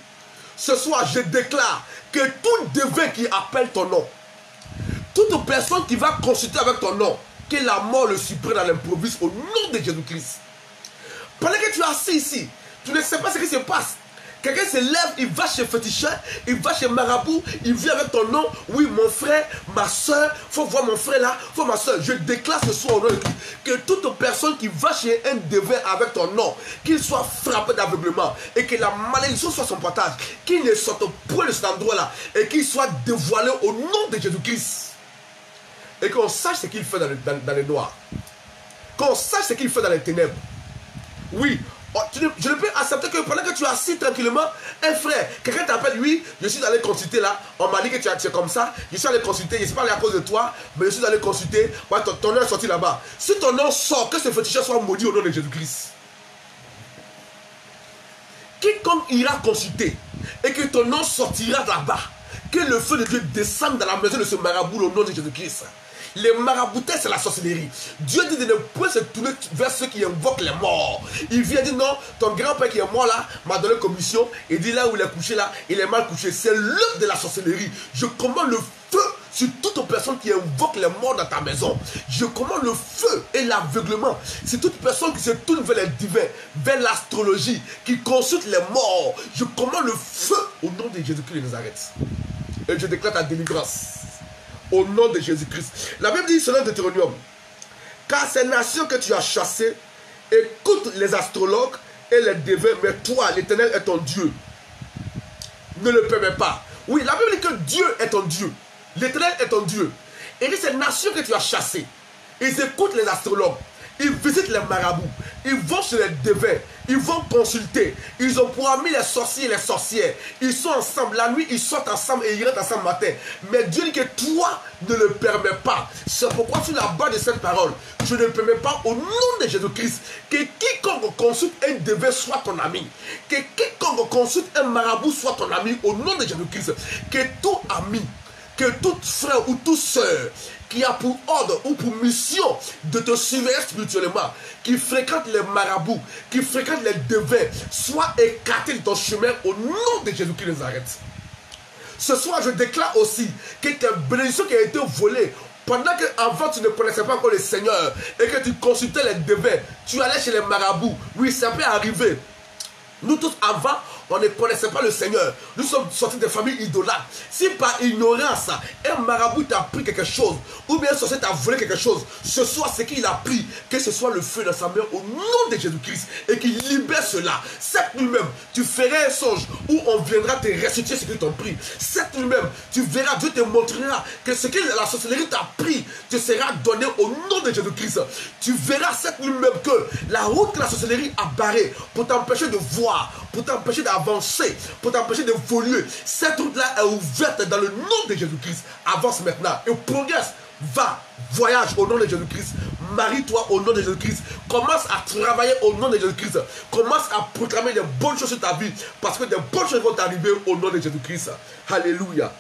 Ce soir, je déclare que tout devin qui appelle ton nom, toute personne qui va consulter avec ton nom, que la mort le surprenne dans l'improviste au nom de Jésus-Christ. Pendant que tu es assis ici, tu ne sais pas ce qui se passe. Quelqu'un se lève, il va chez féticheur, il va chez marabout, il vient avec ton nom. Oui, mon frère, ma soeur, il faut voir mon frère là, il faut ma soeur. Je déclare ce soir au nom de Christ que toute personne qui va chez un devin avec ton nom, qu'il soit frappé d'aveuglement et que la malédiction soit son partage, qu'il ne sorte point de cet endroit-là et qu'il soit dévoilé au nom de Jésus-Christ. Et qu'on sache ce qu'il fait dans les noirs. Qu'on sache ce qu'il fait dans les ténèbres. Oui. Je ne peux accepter que pendant que tu es assis tranquillement, un frère, quelqu'un t'appelle, oui, je suis allé consulter là, on m'a dit que tu es comme ça, je suis allé consulter, je ne suis pas allé à cause de toi, mais je suis allé consulter, ouais, ton nom est sorti là-bas. Si ton nom sort, que ce féticheur soit maudit au nom de Jésus-Christ. Quiconque ira consulter et que ton nom sortira là-bas, que le feu de Dieu descende dans la maison de ce marabout au nom de Jésus-Christ. Les maraboutés, c'est la sorcellerie. Dieu dit de ne point se tourner vers ceux qui invoquent les morts. Il vient dire non, ton grand-père qui est mort là m'a donné commission. Il dit là où il est couché là, il est mal couché. C'est l'œuvre de la sorcellerie. Je commande le feu sur toute personne qui invoque les morts dans ta maison. Je commande le feu et l'aveuglement. C'est toute personne qui se tourne vers les divins, vers l'astrologie, qui consulte les morts. Je commande le feu au nom de Jésus-Christ de Nazareth. Et je déclare ta délivrance. Au nom de Jésus-Christ. La Bible dit selon Deutéronome: car ces nations que tu as chassées écoutent les astrologues et les devins, mais toi, l'Éternel est ton Dieu. Ne le permets pas. Oui, la Bible dit que Dieu est ton Dieu. L'Éternel est ton Dieu. Et dit ces nations que tu as chassées, ils écoutent les astrologues, ils visitent les marabouts, ils vont chez les devins, ils vont consulter, ils ont pour amis les sorciers et les sorcières, ils sont ensemble, la nuit ils sortent ensemble et ils rentrent ensemble le matin. Mais Dieu dit que toi ne le permets pas. C'est pourquoi sur la base de cette parole, je ne permets pas au nom de Jésus-Christ que quiconque consulte un devin soit ton ami, que quiconque consulte un marabout soit ton ami au nom de Jésus-Christ, que tout ami, que tout frère ou toute soeur qui a pour ordre ou pour mission de te surveiller spirituellement, qui fréquente les marabouts, qui fréquente les devins, soit écarté de ton chemin au nom de Jésus-Christ de Nazareth. Ce soir, je déclare aussi que tes bénédictions qui ont été volées, pendant qu'avant tu ne connaissais pas encore le Seigneur et que tu consultais les devins, tu allais chez les marabouts. Oui, ça peut arriver. Nous tous avant, on ne connaissait pas le Seigneur. Nous sommes sortis des familles idolâtres. Si par ignorance, un marabout t'a pris quelque chose, ou bien un sorcier t'a volé quelque chose, ce soit ce qu'il a pris, que ce soit le feu dans sa main au nom de Jésus-Christ, et qu'il libère cela. Cette nuit même, tu feras un songe où on viendra te restituer ce qu'ils t'ont pris. Cette nuit même, tu verras, Dieu te montrera que ce que la sorcellerie t'a pris te sera donné au nom de Jésus-Christ. Tu verras cette nuit même que la route que la sorcellerie a barrée pour t'empêcher de voir, pour t'empêcher d'avancer, pour t'empêcher d'évoluer, cette route-là est ouverte dans le nom de Jésus-Christ. Avance maintenant et progresse. Va, voyage au nom de Jésus-Christ. Marie-toi au nom de Jésus-Christ. Commence à travailler au nom de Jésus-Christ. Commence à proclamer des bonnes choses sur ta vie, parce que des bonnes choses vont t'arriver au nom de Jésus-Christ. Alléluia.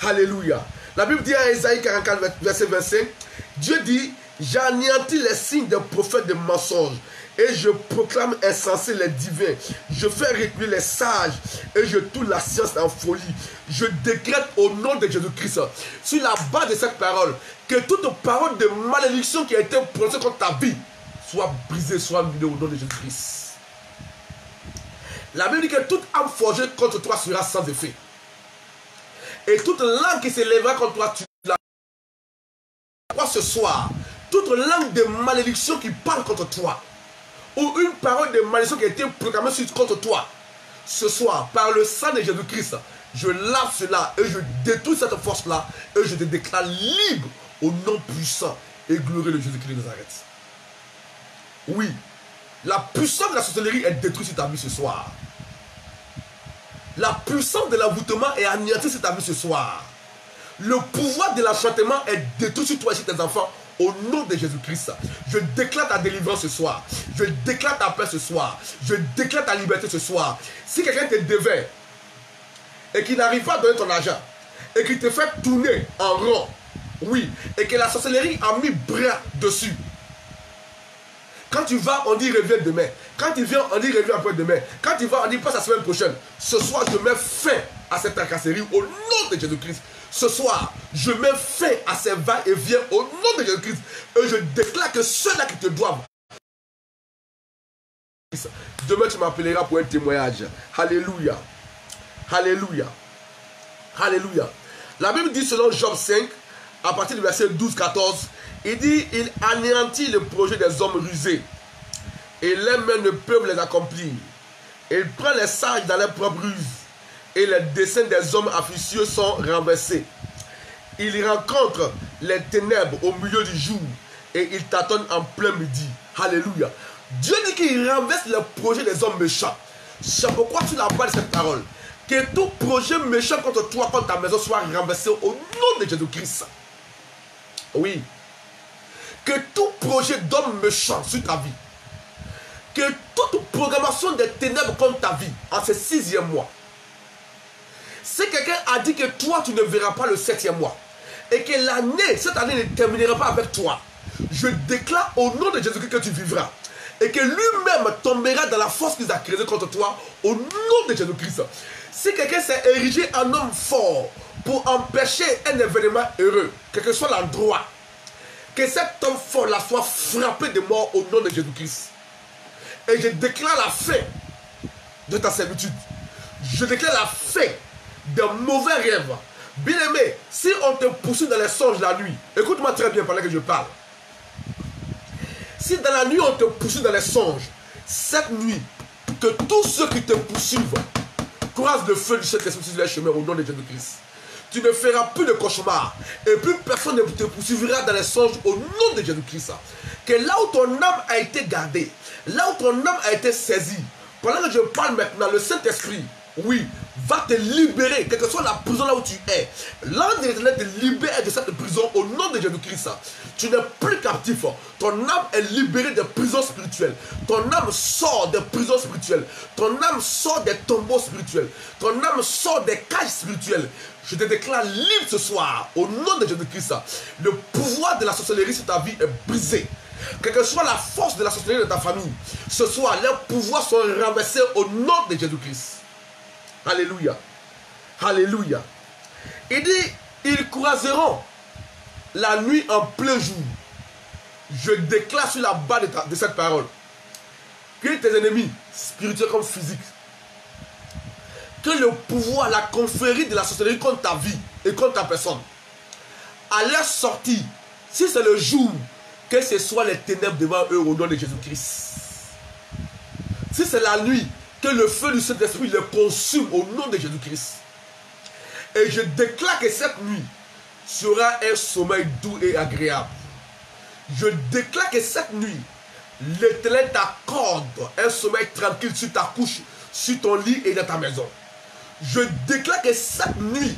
Alléluia. La Bible dit à Ésaïe 44, verset 25, Dieu dit: j'anéantis les signes des prophètes de mensonges et je proclame insensés les divins. Je fais reculer les sages et je tourne la science en folie. Je décrète au nom de Jésus-Christ, sur la base de cette parole, que toute parole de malédiction qui a été prononcée contre ta vie soit brisée, soit annulée au nom de Jésus-Christ. La Bible dit que toute âme forgée contre toi sera sans effet. Et toute langue qui s'élèvera contre toi, tu la crois ce soir. Toute langue de malédiction qui parle contre toi, ou une parole de malédiction qui a été proclamée contre toi, ce soir, par le sang de Jésus-Christ, je lave cela et je détruis cette force-là et je te déclare libre au nom puissant et glorieux de Jésus-Christ de Nazareth. Oui, la puissance de la sorcellerie est détruite sur ta vie ce soir. La puissance de l'envoûtement est anéantie sur ta vie ce soir. Le pouvoir de l'enchantement est détruit sur toi et sur tes enfants au nom de Jésus-Christ. Je déclare ta délivrance ce soir. Je déclare ta paix ce soir. Je déclare ta liberté ce soir. Si quelqu'un te devait et qui n'arrive pas à donner ton argent et qui te fait tourner en rond, oui, et que la sorcellerie a mis bras dessus. Quand tu vas, on dit reviens demain. Quand tu viens, on dit reviens après-demain. Quand tu vas, on dit passe la semaine prochaine. Ce soir, je mets fin à cette tracasserie au nom de Jésus-Christ. Ce soir, je mets fin à ces va-et-vient au nom de Jésus-Christ. Et je déclare que ceux-là qui te doivent. Demain, tu m'appelleras pour un témoignage. Alléluia. Alléluia. Alléluia. La Bible dit selon Job 5, à partir du verset 12-14, il dit, il anéantit le projet des hommes rusés et les mains ne peuvent les accomplir. Il prend les sages dans leurs propres ruses et les desseins des hommes officieux sont renversés. Il rencontre les ténèbres au milieu du jour et il tâtonne en plein midi. Alléluia. Dieu dit qu'il renverse le projet des hommes méchants. C'est pourquoi tu l'as parlé de cette parole. Que tout projet méchant contre toi, contre ta maison, soit renversé au nom de Jésus-Christ. Oui. Que tout projet d'homme méchant sur ta vie, que toute programmation des ténèbres contre ta vie en ce 6e mois, si quelqu'un a dit que toi tu ne verras pas le 7e mois et que cette année ne terminera pas avec toi, je déclare au nom de Jésus-Christ que tu vivras et que lui-même tombera dans la force qu'il a créée contre toi au nom de Jésus-Christ. Si quelqu'un s'est érigé en homme fort pour empêcher un événement heureux, quel que soit l'endroit, que cet homme fort-là soit frappé de mort au nom de Jésus-Christ. Et je déclare la fin de ta servitude. Je déclare la fin de mauvais rêves. Bien-aimé, si on te poursuit dans les songes la nuit, écoute-moi très bien pendant que je parle. Si dans la nuit on te poursuit dans les songes, cette nuit, que tous ceux qui te poursuivent croisent le feu du Saint-Esprit sur les chemins au nom de Jésus-Christ. Tu ne feras plus de cauchemars. Et plus personne ne te poursuivra dans les songes au nom de Jésus-Christ. Que là où ton âme a été gardée, là où ton âme a été saisie, pendant que je parle maintenant, le Saint-Esprit, oui, va te libérer, quelle que soit la prison là où tu es. L'ange de l'Éternel te libère de cette prison au nom de Jésus-Christ. Tu n'es plus captif. Ton âme est libérée des prisons spirituelles. Ton âme sort des prisons spirituelles. Ton âme sort des tombeaux spirituels. Ton âme sort des cages spirituelles. Je te déclare libre ce soir au nom de Jésus-Christ. Le pouvoir de la sorcellerie sur ta vie est brisé. Quelle que soit la force de la sorcellerie de ta famille, ce soir, leurs pouvoirs sont renversés au nom de Jésus-Christ. Alléluia. Alléluia. Il dit, ils croiseront la nuit en plein jour. Je déclare sur la base de cette parole que tes ennemis, spirituels comme physiques, que le pouvoir, la confrérie de la sorcellerie contre ta vie et contre ta personne, à leur sortie, si c'est le jour, que ce soit les ténèbres devant eux au nom de Jésus-Christ. Si c'est la nuit, que le feu du Saint-Esprit les consume au nom de Jésus-Christ. Et je déclare que cette nuit sera un sommeil doux et agréable. Je déclare que cette nuit, l'Éternel t'accorde un sommeil tranquille sur ta couche, sur ton lit et dans ta maison. Je déclare que cette nuit,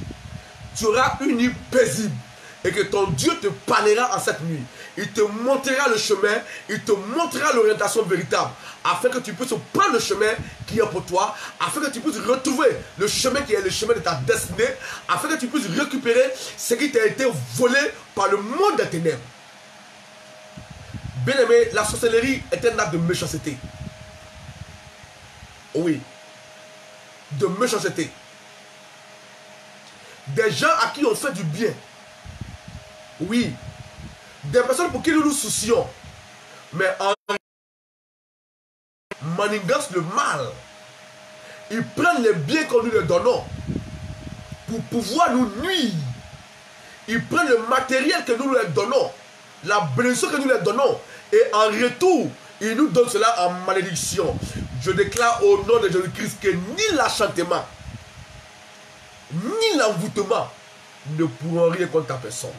tu auras une nuit paisible et que ton Dieu te parlera en cette nuit. Il te montrera le chemin, il te montrera l'orientation véritable, afin que tu puisses prendre le chemin qui est pour toi, afin que tu puisses retrouver le chemin qui est le chemin de ta destinée, afin que tu puisses récupérer ce qui t'a été volé par le monde des ténèbres. Bien-aimé, la sorcellerie est un acte de méchanceté. Oui, de méchanceté. Des gens à qui on fait du bien. Oui, des personnes pour qui nous nous soucions, mais en manigance le mal, ils prennent les biens que nous leur donnons pour pouvoir nous nuire. Ils prennent le matériel que nous leur donnons, la bénédiction que nous leur donnons, et en retour, ils nous donnent cela en malédiction. Je déclare au nom de Jésus-Christ que ni l'achantement, ni l'envoûtement ne pourront rien contre ta personne.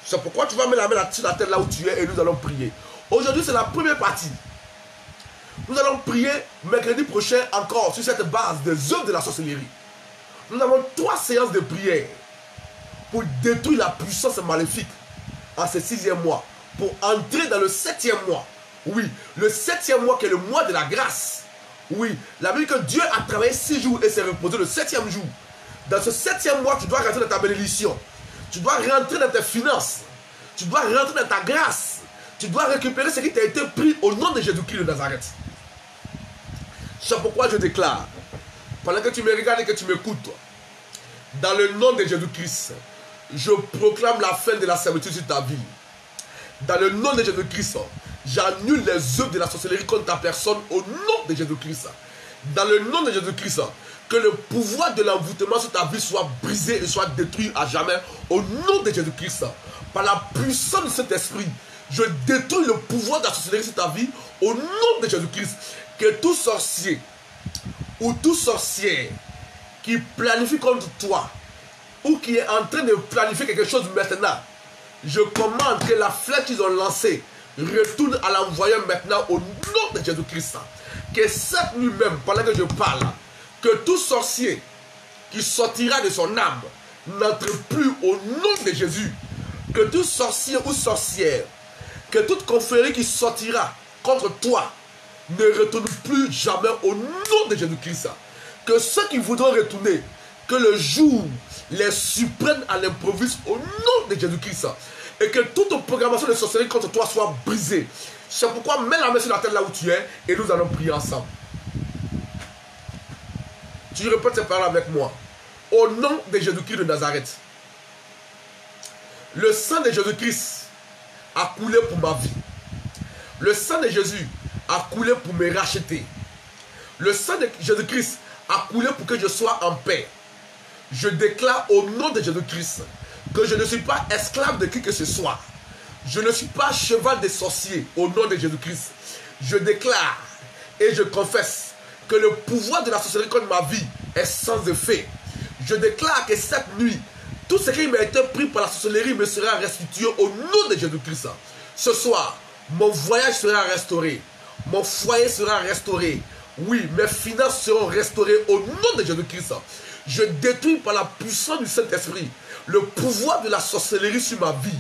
C'est pourquoi tu vas mettre la main sur la tête là où tu es et nous allons prier. Aujourd'hui, c'est la première partie. Nous allons prier mercredi prochain encore sur cette base des œuvres de la sorcellerie. Nous avons 3 séances de prière pour détruire la puissance maléfique en ce 6e mois, pour entrer dans le 7e mois. Oui, le 7e mois qui est le mois de la grâce. Oui, la Bible dit que Dieu a travaillé 6 jours et s'est reposé le 7e jour. Dans ce 7e mois, tu dois rentrer dans ta bénédiction. Tu dois rentrer dans tes finances. Tu dois rentrer dans ta grâce. Tu dois récupérer ce qui t'a été pris au nom de Jésus-Christ de Nazareth. C'est pourquoi je déclare, pendant que tu me regardes et que tu m'écoutes, dans le nom de Jésus-Christ, je proclame la fin de la servitude sur ta vie. Dans le nom de Jésus-Christ, j'annule les œuvres de la sorcellerie contre ta personne au nom de Jésus-Christ. Dans le nom de Jésus-Christ, que le pouvoir de l'envoûtement sur ta vie soit brisé et soit détruit à jamais au nom de Jésus-Christ. Par la puissance de cet esprit, je détruis le pouvoir de la sorcellerie sur ta vie au nom de Jésus-Christ. Que tout sorcier ou tout sorcière qui planifie contre toi ou qui est en train de planifier quelque chose maintenant, je commande que la flèche qu'ils ont lancée retourne à l'envoyeur maintenant au nom de Jésus-Christ. Que cette nuit même, pendant que je parle, que tout sorcier qui sortira de son âme n'entre plus au nom de Jésus. Que tout sorcier ou sorcière, que toute confrérie qui sortira contre toi ne retourne plus jamais au nom de Jésus-Christ. Que ceux qui voudront retourner, que le jour les surprenne à l'improviste au nom de Jésus-Christ. Et que toute programmation de sorcellerie contre toi soit brisée. C'est pourquoi mets la main sur la tête là où tu es et nous allons prier ensemble. Tu répètes ces paroles avec moi. Au nom de Jésus-Christ de Nazareth. Le sang de Jésus-Christ a coulé pour ma vie. Le sang de Jésus a coulé pour me racheter. Le sang de Jésus-Christ a coulé pour que je sois en paix. Je déclare au nom de Jésus-Christ que je ne suis pas esclave de qui que ce soit. Je ne suis pas cheval des sorciers au nom de Jésus-Christ. Je déclare et je confesse que le pouvoir de la sorcellerie contre ma vie est sans effet. Je déclare que cette nuit, tout ce qui m'a été pris par la sorcellerie me sera restitué au nom de Jésus-Christ. Ce soir, mon voyage sera restauré. Mon foyer sera restauré. Oui, mes finances seront restaurées au nom de Jésus-Christ. Je détruis par la puissance du Saint-Esprit le pouvoir de la sorcellerie sur ma vie.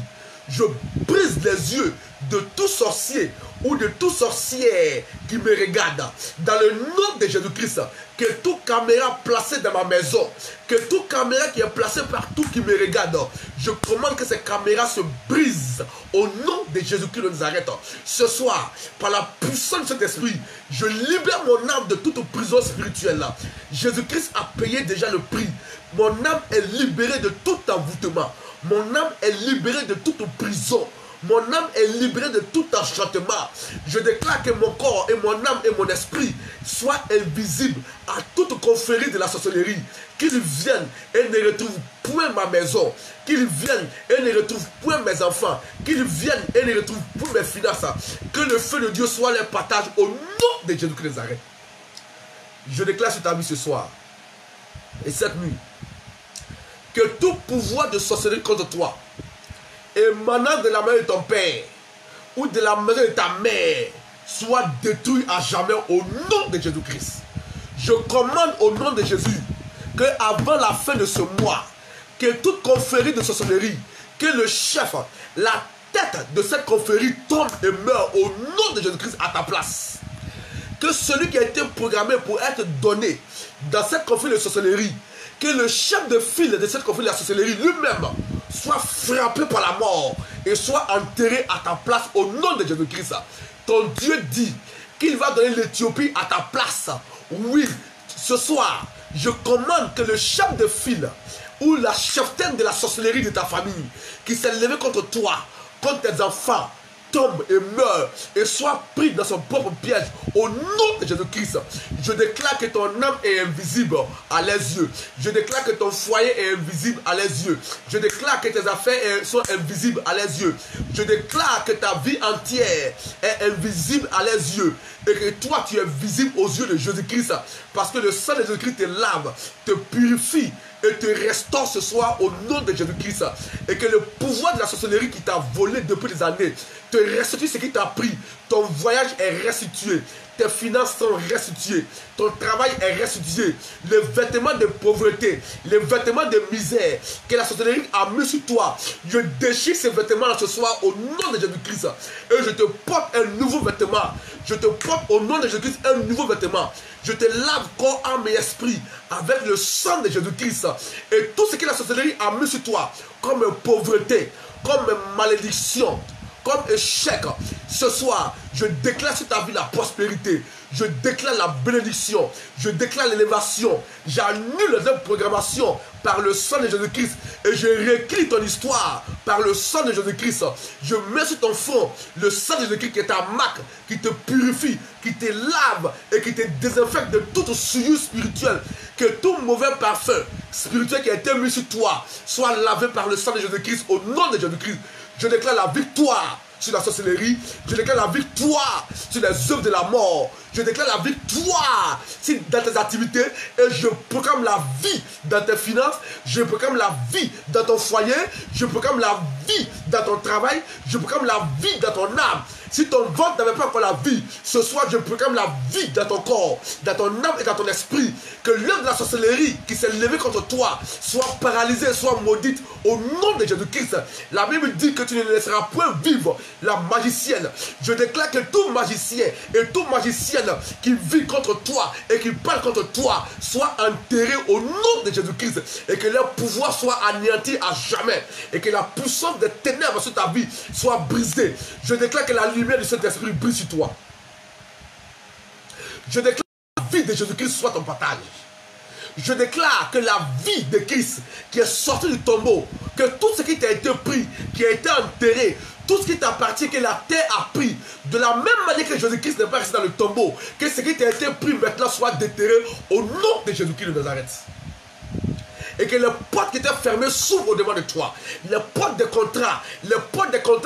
Je brise les yeux de tout sorcier ou de toute sorcière qui me regarde. Dans le nom de Jésus-Christ, que toute caméra placée dans ma maison, que toute caméra qui est placée partout qui me regarde, je commande que ces caméras se brisent au nom de Jésus-Christ de Nazareth. Ce soir, par la puissance de cet esprit, je libère mon âme de toute prison spirituelle. Jésus-Christ a payé déjà le prix. Mon âme est libérée de tout envoûtement. Mon âme est libérée de toute prison. Mon âme est libérée de tout enchantement. Je déclare que mon corps et mon âme et mon esprit soient invisibles à toute confrérie de la sorcellerie. Qu'ils viennent et ne retrouvent point ma maison. Qu'ils viennent et ne retrouvent point mes enfants. Qu'ils viennent et ne retrouvent point mes finances. Que le feu de Dieu soit leur partage au nom de Jésus-Christ de Nazareth. Je déclare sur ta vie ce soir et cette nuit que tout pouvoir de sorcellerie contre toi, émanant de la main de ton père ou de la main de ta mère, soit détruit à jamais au nom de Jésus-Christ. Je commande au nom de Jésus que avant la fin de ce mois, que toute confrérie de sorcellerie, que le chef, la tête de cette confrérie tombe et meurt au nom de Jésus-Christ à ta place. Que celui qui a été programmé pour être donné dans cette confrérie de sorcellerie, que le chef de file de cette confrérie de la sorcellerie lui-même soit frappé par la mort et soit enterré à ta place au nom de Jésus-Christ. Ton Dieu dit qu'il va donner l'Éthiopie à ta place. Oui, ce soir, je commande que le chef de file ou la cheftaine de la sorcellerie de ta famille qui s'est levée contre toi, contre tes enfants, tombe et meure et soit pris dans son propre piège au nom de Jésus-Christ. Je déclare que ton âme est invisible à les yeux. Je déclare que ton foyer est invisible à les yeux. Je déclare que tes affaires sont invisibles à les yeux. Je déclare que ta vie entière est invisible à les yeux et que toi tu es visible aux yeux de Jésus-Christ parce que le sang de Jésus-Christ te lave, te purifie et te restaure ce soir au nom de Jésus-Christ. Et que le pouvoir de la sorcellerie qui t'a volé depuis des années te restitue ce qui t'a pris. Ton voyage est restitué. Tes finances sont restituées. Ton travail est restitué. Les vêtements de pauvreté, les vêtements de misère que la sorcellerie a mis sur toi, je déchire ces vêtements-là ce soir au nom de Jésus-Christ. Et je te porte un nouveau vêtement. Je te porte au nom de Jésus-Christ un nouveau vêtement. Je te lave corps, âme et esprit avec le sang de Jésus-Christ. Et tout ce que la sorcellerie a mis sur toi, comme pauvreté, comme malédiction, comme échec, ce soir, je déclare sur ta vie la prospérité. Je déclare la bénédiction. Je déclare l'élévation. J'annule les programmations par le sang de Jésus-Christ. Et je réécris ton histoire par le sang de Jésus-Christ. Je mets sur ton front le sang de Jésus-Christ qui est ta marque, qui te purifie, qui te lave et qui te désinfecte de toute souillure spirituelle. Que tout mauvais parfum spirituel qui a été mis sur toi soit lavé par le sang de Jésus-Christ au nom de Jésus-Christ. Je déclare la victoire sur la sorcellerie. Je déclare la victoire sur les œuvres de la mort. Je déclare la victoire dans tes activités et je proclame la vie dans tes finances. Je proclame la vie dans ton foyer. Je proclame la vie dans ton travail. Je proclame la vie dans ton âme. Si ton ventre n'avait pas encore la vie, ce soir je proclame la vie dans ton corps, dans ton âme et dans ton esprit. Que l'œuvre de la sorcellerie qui s'est levée contre toi soit paralysée, soit maudite au nom de Jésus-Christ. La Bible dit que tu ne laisseras point vivre la magicienne. Je déclare que tout magicien et toute magicienne qui vit contre toi et qui parle contre toi soit enterré au nom de Jésus-Christ et que leur pouvoir soit anéanti à jamais et que la puissance des ténèbres sur ta vie soit brisée. Je déclare que la lumière du Saint-Esprit brille sur toi. Je déclare que la vie de Jésus-Christ soit ton partage. Je déclare que la vie de Christ qui est sortie du tombeau, que tout ce qui t'a été pris, qui a été enterré, tout ce qui t'appartient, que la terre a pris, de la même manière que Jésus-Christ n'est pas resté dans le tombeau, que ce qui t'a été pris maintenant soit déterré au nom de Jésus-Christ de Nazareth. Et que les portes qui étaient fermées s'ouvrent au-devant de toi. Les portes des contrats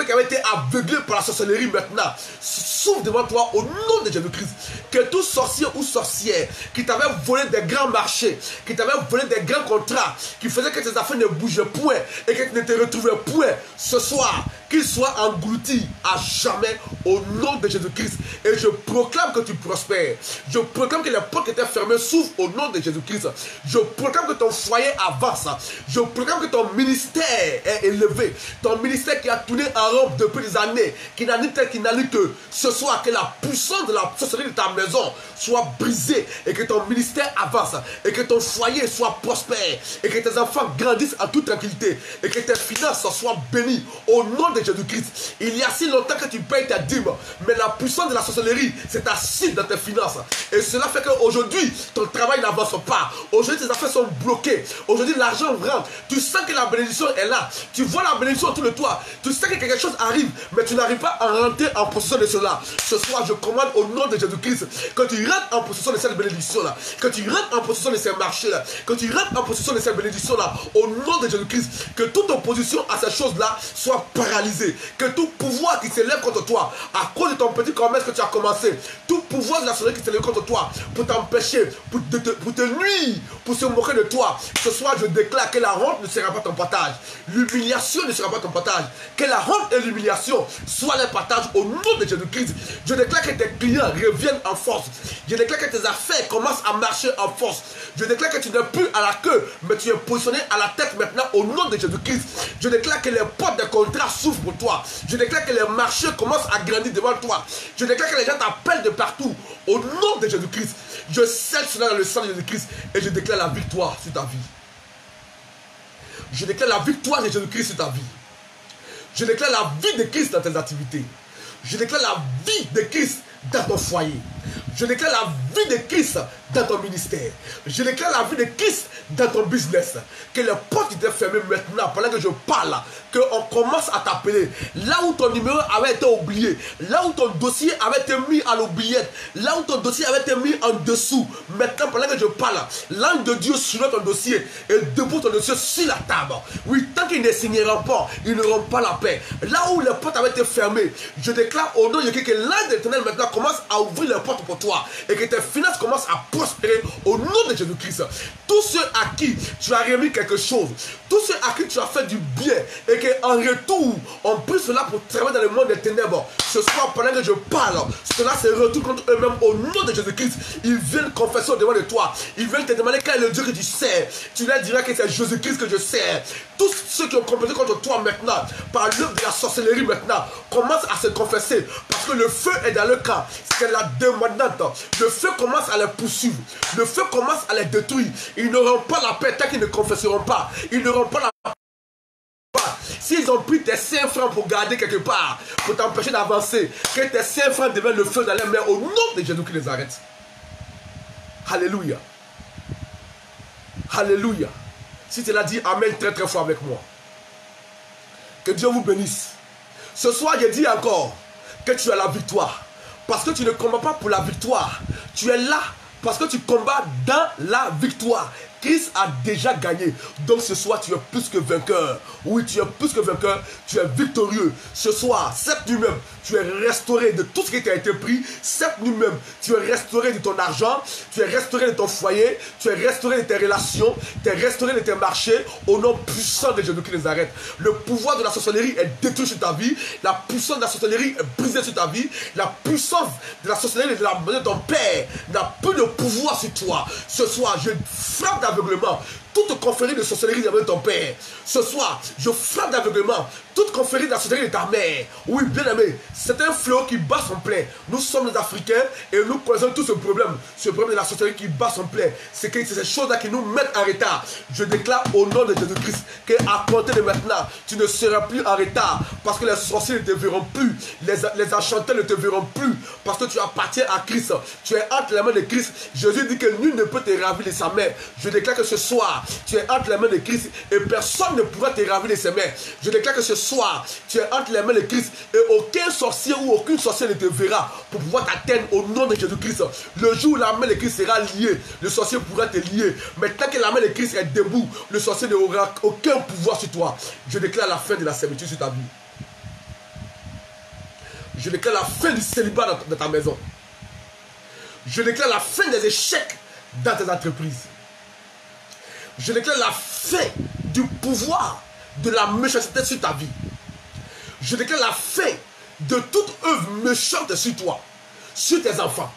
qui avaient été aveuglées par la sorcellerie maintenant s'ouvrent devant toi au nom de Jésus-Christ. Que tout sorcier ou sorcière qui t'avait volé des grands marchés, qui t'avait volé des grands contrats, qui faisait que tes affaires ne bougeaient point et que tu ne te retrouvais point, ce soir, qu'il soit englouti à jamais au nom de Jésus-Christ. Et je proclame que tu prospères. Je proclame que les portes qui étaient fermées s'ouvrent au nom de Jésus-Christ. Je proclame que ton foyer avance. Je proclame que ton ministère est élevé. Ton ministère qui a tourné en rond depuis des années, qui n'a ni tête, qui n'a ni queue. Ce soir, que la puissance de la sorcellerie de ta maison soit brisée et que ton ministère avance et que ton foyer soit prospère et que tes enfants grandissent en toute tranquillité et que tes finances soient bénies au nom de Jésus-Christ. Il y a si longtemps que tu payes ta dîme, mais la puissance de la sorcellerie s'est assise dans tes finances. Et cela fait qu'aujourd'hui, ton travail n'avance pas. Aujourd'hui, tes affaires sont bloquées. Aujourd'hui, l'argent rentre. Tu sens que la bénédiction est là. Tu vois la bénédiction autour de toi. Tu sais que quelque chose arrive, mais tu n'arrives pas à rentrer en possession de cela. Ce soir, je commande au nom de Jésus-Christ que tu rentres en possession de cette bénédiction-là. Que tu rentres en possession de ces marchés-là. Que tu rentres en possession de cette bénédiction-là. Au nom de Jésus-Christ. Que toute opposition à ces choses-là soit paralysée. Que tout pouvoir qui s'élève contre toi, à cause de ton petit commerce que tu as commencé, tout pouvoir de la sorcellerie qui s'élève contre toi, pour t'empêcher, pour te nuire, pour se moquer de toi, ce soir je déclare que la honte ne sera pas ton partage. L'humiliation ne sera pas ton partage. Que la honte et l'humiliation soient les partages au nom de Jésus-Christ. Je déclare que tes clients reviennent en force. Je déclare que tes affaires commencent à marcher en force. Je déclare que tu n'es plus à la queue, mais tu es positionné à la tête maintenant au nom de Jésus-Christ. Je déclare que les portes des contrats s'ouvrent pour toi. Je déclare que les marchés commencent à grandir devant toi. Je déclare que les gens t'appellent de partout au nom de Jésus-Christ. Je scelle cela dans le sang de Jésus-Christ et je déclare la victoire sur ta vie. Je déclare la victoire de Jésus-Christ sur ta vie. Je déclare la vie de Christ dans tes activités. Je déclare la vie de Christ dans ton foyer. Je déclare la vie de Christ dans ton ministère. Je déclare la vie de Christ dans ton business. Que les portes étaient fermées maintenant, pendant que je parle, qu'on commence à t'appeler. Là où ton numéro avait été oublié, là où ton dossier avait été mis à l'oubliette, là où ton dossier avait été mis en dessous, maintenant, pendant que je parle, l'ange de Dieu sur ton dossier et debout ton dossier sur la table. Oui, tant qu'ils ne signeront pas, ils n'auront pas la paix. Là où les portes avaient été fermées, je déclare au nom de Dieu que l'ange de l'Éternel maintenant commence à ouvrir les portes pour toi et que tes finances commencent à prospérer au nom de Jésus-Christ. Tous ceux à qui tu as remis quelque chose, tous ceux à qui tu as fait du bien et qu'en retour, on prie cela pour travailler dans le monde des ténèbres, ce soir, pendant que je parle, cela se retourne contre eux-mêmes au nom de Jésus-Christ. Ils viennent confesser au devant de toi. Ils viennent te demander quel est le Dieu que tu sers. Tu leur diras que c'est Jésus-Christ que je sers. Tous ceux qui ont complété contre toi maintenant, par l'œuvre de la sorcellerie maintenant, commencent à se confesser parce que le feu est dans le camp. C'est la demandante. Le feu commence à les poursuivre. Le feu commence à les détruire. Ils n'auront pas la paix tant qu'ils ne confesseront pas. Ils n'auront pas la paix. S'ils ont pris tes 5 francs pour garder quelque part, pour t'empêcher d'avancer, que tes 5 francs deviennent le feu dans les mains au nom de Jésus qui les arrête. Alléluia. Alléluia. Si tu l'as dit, amen très très fort avec moi. Que Dieu vous bénisse. Ce soir, je dis encore que tu as la victoire. Parce que tu ne combats pas pour la victoire. Tu es là parce que tu combats dans la victoire. Christ a déjà gagné. Donc ce soir, tu es plus que vainqueur. Oui, tu es plus que vainqueur. Tu es victorieux. Ce soir, cette nuit même, tu es restauré de tout ce qui t'a été pris. Cette nuit même, tu es restauré de ton argent. Tu es restauré de ton foyer. Tu es restauré de tes relations. Tu es restauré de tes marchés. Au nom puissant de Jésus qui les arrête. Le pouvoir de la sorcellerie est détruit sur ta vie. La puissance de la sorcellerie est brisée sur ta vie. La puissance de la sorcellerie de la maison de ton père n'a plus de pouvoir sur toi. Ce soir, je frappe d'aveuglement toute confrérie de sorcellerie de ton père. Ce soir, je frappe d'aveuglement toute confrérie de la sorcellerie de ta mère. Oui, bien aimé, c'est un fléau qui bat son plein. Nous sommes les Africains et nous connaissons tout ce problème de la sorcellerie qui bat son plein. C'est ces choses-là qui nous mettent en retard. Je déclare au nom de Jésus-Christ qu'à compter de maintenant, tu ne seras plus en retard parce que les sorciers ne te verront plus, les enchanteurs ne te verront plus parce que tu appartiens à Christ. Tu es entre les mains de Christ. Jésus dit que nul ne peut te ravir de sa main. Je déclare que ce soir, tu es entre les mains de Christ et personne ne pourra te ravir de ses mains. Je déclare que ce soir, tu es entre les mains de Christ et aucun sorcier ou aucune sorcière ne te verra pour pouvoir t'atteindre au nom de Jésus-Christ. Le jour où la main de Christ sera liée, le sorcier pourra te lier. Mais tant que la main de Christ est debout, le sorcier n'aura aucun pouvoir sur toi. Je déclare la fin de la servitude sur ta vie. Je déclare la fin du célibat dans ta maison. Je déclare la fin des échecs dans tes entreprises. Je déclare la fin du pouvoir de la méchanceté sur ta vie. Je déclare la fin de toute œuvre méchante sur toi, sur tes enfants.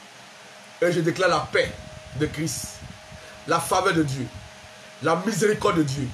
Et je déclare la paix de Christ, la faveur de Dieu, la miséricorde de Dieu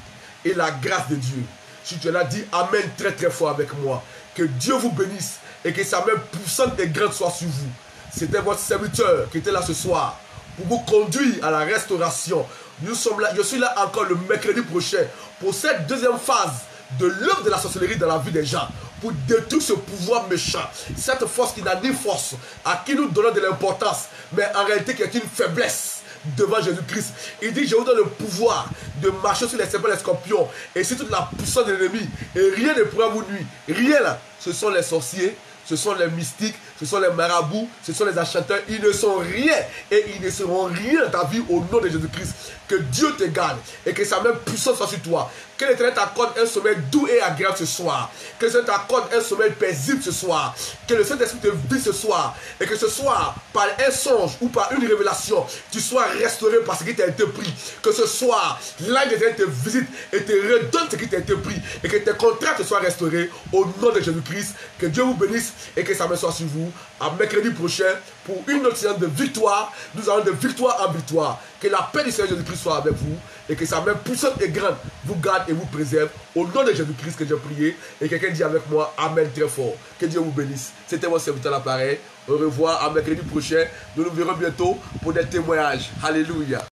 et la grâce de Dieu. Si tu l'as dit, amen très très fort avec moi. Que Dieu vous bénisse et que sa main puissante et grande soit sur vous. C'était votre serviteur qui était là ce soir pour vous conduire à la restauration. Nous sommes là, je suis là encore le mercredi prochain pour cette deuxième phase de l'œuvre de la sorcellerie dans la vie des gens, pour détruire ce pouvoir méchant, cette force qui n'a ni force, à qui nous donnons de l'importance, mais en réalité qui est une faiblesse devant Jésus-Christ. Il dit, je vous donne le pouvoir de marcher sur les serpents et les scorpions et sur toute la puissance de l'ennemi, et rien ne pourra vous nuire. Rien là, ce sont les sorciers, ce sont les mystiques, ce sont les marabouts, ce sont les enchanteurs. Ils ne sont rien et ils ne seront rien dans ta vie au nom de Jésus-Christ. Que Dieu te garde et que sa même puissance soit sur toi. Que l'Éternel t'accorde un sommeil doux et agréable ce soir. Que le Seigneur t'accorde un sommeil paisible ce soir. Que le Saint-Esprit te vise ce soir. Et que ce soir, par un songe ou par une révélation, tu sois restauré par ce qui t'a été pris. Que ce soir, l'ange de l'Éternel te visite et te redonne ce qui t'a été pris. Et que tes contrats te soient restaurés au nom de Jésus-Christ. Que Dieu vous bénisse et que sa main soit sur vous. À mercredi prochain pour une autre séance de victoire. Nous allons de victoire en victoire. Que la paix du Seigneur Jésus-Christ soit avec vous et que sa main puissante et grande vous garde et vous préserve. Au nom de Jésus-Christ que j'ai prié. Et quelqu'un dit avec moi amen très fort. Que Dieu vous bénisse. C'était mon serviteur à l'appareil. Au revoir à mercredi prochain. Nous nous verrons bientôt pour des témoignages. Alléluia.